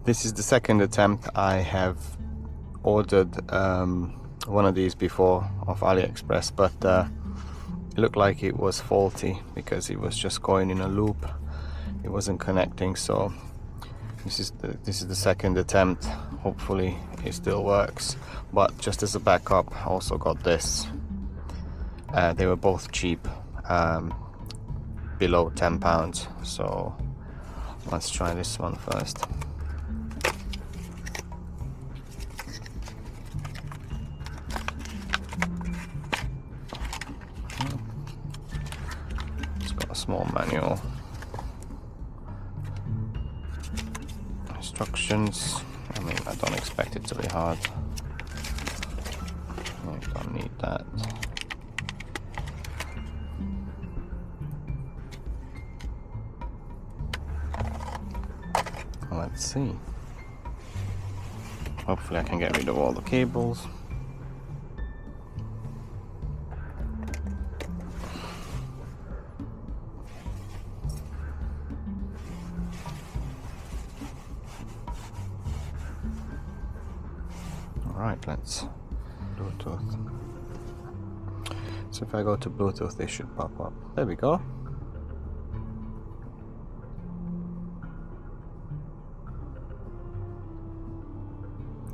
This is the second attempt. I have ordered one of these before off AliExpress, but it looked like it was faulty because it was just going in a loop. It wasn't connecting, so this is the second attempt. Hopefully it still works. But just as a backup, I also got this. They were both cheap, below £10, so let's try this one first. It's got a small manual. Instructions. I mean, I don't expect it to be hard. I don't need that. Let's see. Hopefully I can get rid of all the cables. Alright, let's Bluetooth. So if I go to Bluetooth, they should pop up. There we go.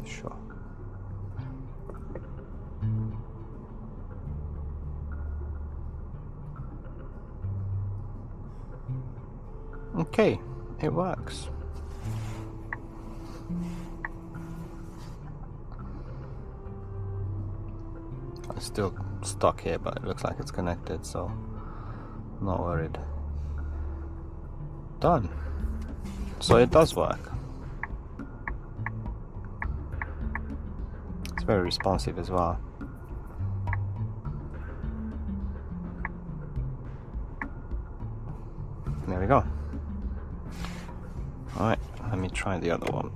Sure. Okay, it works. It's still stuck here, but it looks like it's connected, so not worried. Done. So it does work. It's very responsive as well. There we go. Alright, let me try the other one.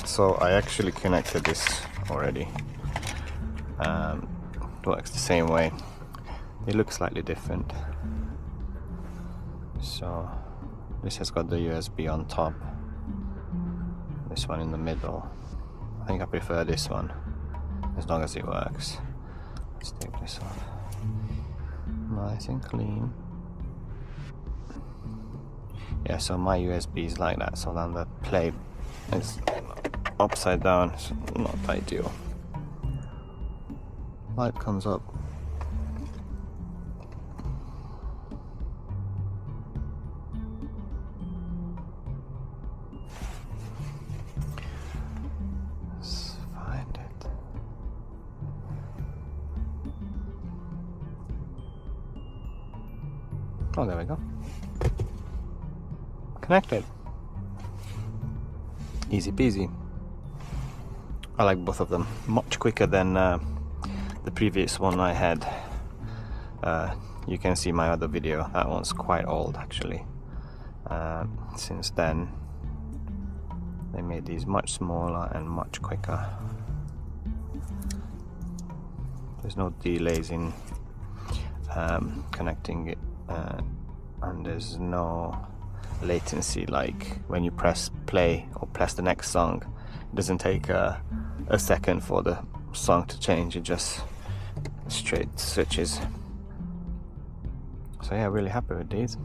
So I actually connected this already. It works the same way. It looks slightly different. So this has got the USB on top. This one in the middle. I think I prefer this one, as long as it works. Let's take this off. Nice and clean. Yeah, so my USB is like that, so then the play is upside down. It's not ideal. Light comes up. Let's find it. Oh, there we go. Connected. Easy peasy. I like both of them. Much quicker than the previous one I had. You can see my other video. That one's quite old actually. Since then they made these much smaller and much quicker. There's no delays in connecting it, and there's no latency like when you press play or press the next song. It doesn't take a second for the song to change, it just straight switches. So yeah, really happy with these.